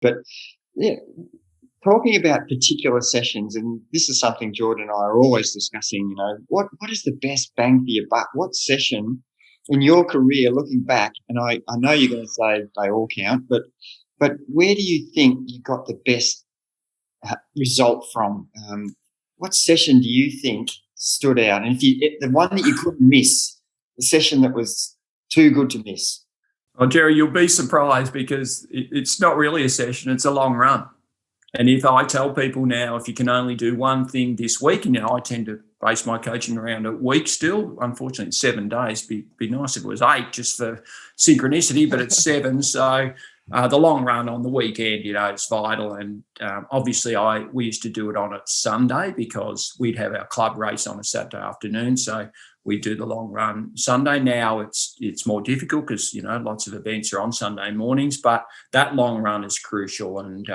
But yeah, talking about particular sessions, and this is something Jordan and I are always discussing, what is the best bang for your buck? What session in your career, looking back, and I know you're going to say they all count, but where do you think you got the best result from? What session do you think stood out? And the one that you couldn't miss, the session that was too good to miss? Well, Jerry, you'll be surprised because it's not really a session, it's a long run. And if I tell people now, if you can only do one thing this week, and I tend to base my coaching around a week still, unfortunately it's 7 days, be nice if it was 8 just for synchronicity, but it's 7. So the long run on the weekend, it's vital. And obviously we used to do it on a Sunday because we'd have our club race on a Saturday afternoon. So we do the long run Sunday. Now it's more difficult because, lots of events are on Sunday mornings, but that long run is crucial. And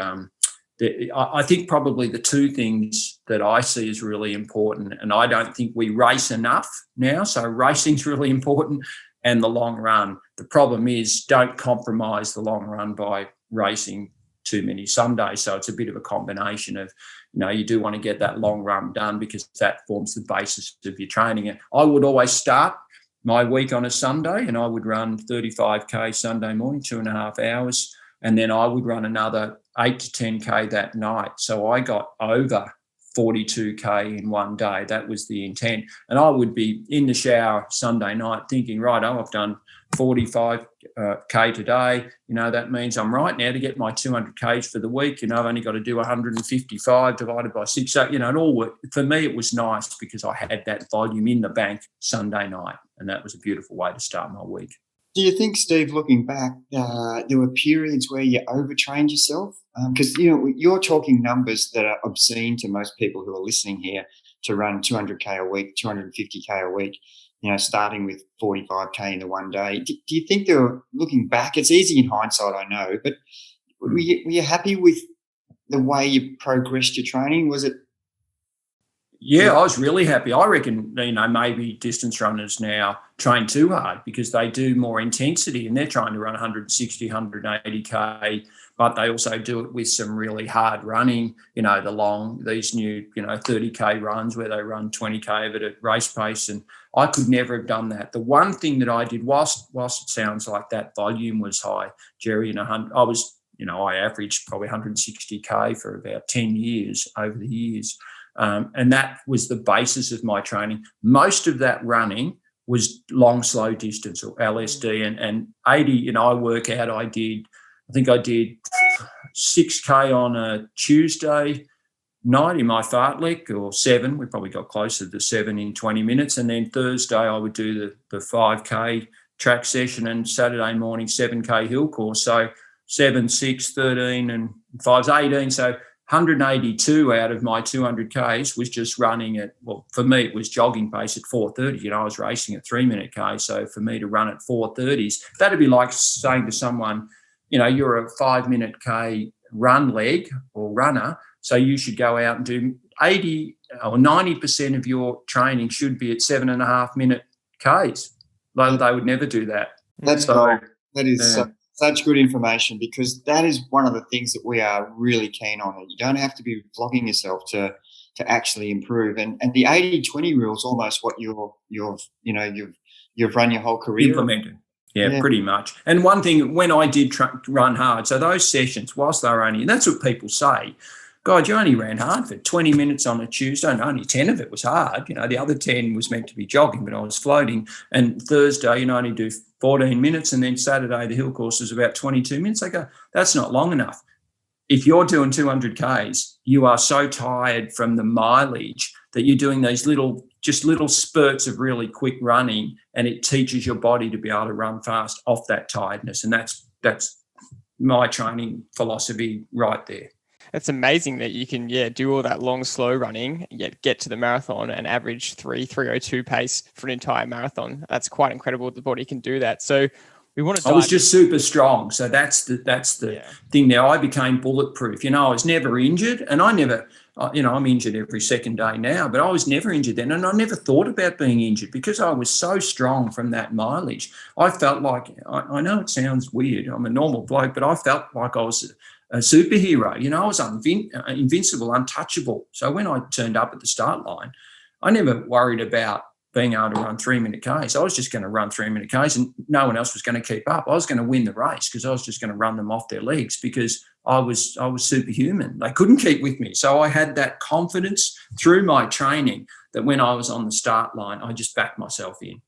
I think probably the two things that I see is really important, and I don't think we race enough now. So racing's really important, and the long run. The problem is don't compromise the long run by racing too many Sundays. So it's a bit of a combination of, you do want to get that long run done because that forms the basis of your training. And I would always start my week on a Sunday and I would run 35K Sunday morning, 2.5 hours. And then I would run another 8 to 10K that night. So I got over 42K in one day. That was the intent. And I would be in the shower Sunday night thinking, I've done 45K today. That means I'm right now to get my 200Ks for the week. I've only got to do 155 divided by 6. So, it all worked. For me, it was nice because I had that volume in the bank Sunday night. And that was a beautiful way to start my week. Do you think, Steve, looking back, there were periods where you overtrained yourself? Because, you're talking numbers that are obscene to most people who are listening here to run 200K a week, 250K a week, starting with 45K in the one day. Do you think looking back, it's easy in hindsight, I know, but were you happy with the way you progressed your training? Was it? Yeah, I was really happy. I reckon, maybe distance runners now train too hard because they do more intensity and they're trying to run 160, 180K, but they also do it with some really hard running, these new, 30K runs where they run 20K of it at race pace. And I could never have done that. The one thing that I did, whilst it sounds like that volume was high, Jerry, I averaged probably 160K for about 10 years over the years. And that was the basis of my training. Most of that running was long, slow distance or LSD and 80, I work out, I did 6K on a Tuesday night in my fartlek or 7. We probably got closer to 7 in 20 minutes. And then Thursday I would do the 5K track session and Saturday morning 7K hill course. So 7, 6, 13 and 5's 18. So 182 out of my 200Ks was just running at, for me, it was jogging pace at 4:30. I was racing at 3-minute K. So for me to run at 4:30s, that'd be like saying to someone, you're a 5-minute K run leg or runner. So you should go out and do 80 or 90% of your training should be at 7.5-minute Ks. They would never do that. That's cool. That is such good information because that is one of the things that we are really keen on. You don't have to be flogging yourself to actually improve. And the 80-20 rule is almost what you've run your whole career. Implemented. Yeah, pretty much. And one thing, when I did run hard, so those sessions, whilst they were only, and that's what people say, God, you only ran hard for 20 minutes on a Tuesday and only 10 of it was hard. The other 10 was meant to be jogging, but I was floating. And Thursday, only do 14 minutes. And then Saturday, the hill course was about 22 minutes. I go, that's not long enough. If you're doing 200Ks, you are so tired from the mileage that you're doing these little spurts of really quick running, and it teaches your body to be able to run fast off that tiredness. And that's my training philosophy right there. It's amazing that you can, do all that long, slow running, yet get to the marathon and average 3:02 pace for an entire marathon. That's quite incredible. The body can do that. So we want to. I was just super strong. So that's the thing. Now I became bulletproof. I was never injured, and I never. I'm injured every second day now, but I was never injured then, and I never thought about being injured because I was so strong from that mileage. I felt like I know it sounds weird. I'm a normal bloke, but I felt like I was a superhero. You know, I was invincible, untouchable. So when I turned up at the start line, I never worried about being able to run 3-minute Ks. I was just going to run 3-minute Ks, and no one else was going to keep up. I was going to win the race because I was just going to run them off their legs because I was superhuman. They couldn't keep with me. So I had that confidence through my training that when I was on the start line, I just backed myself in.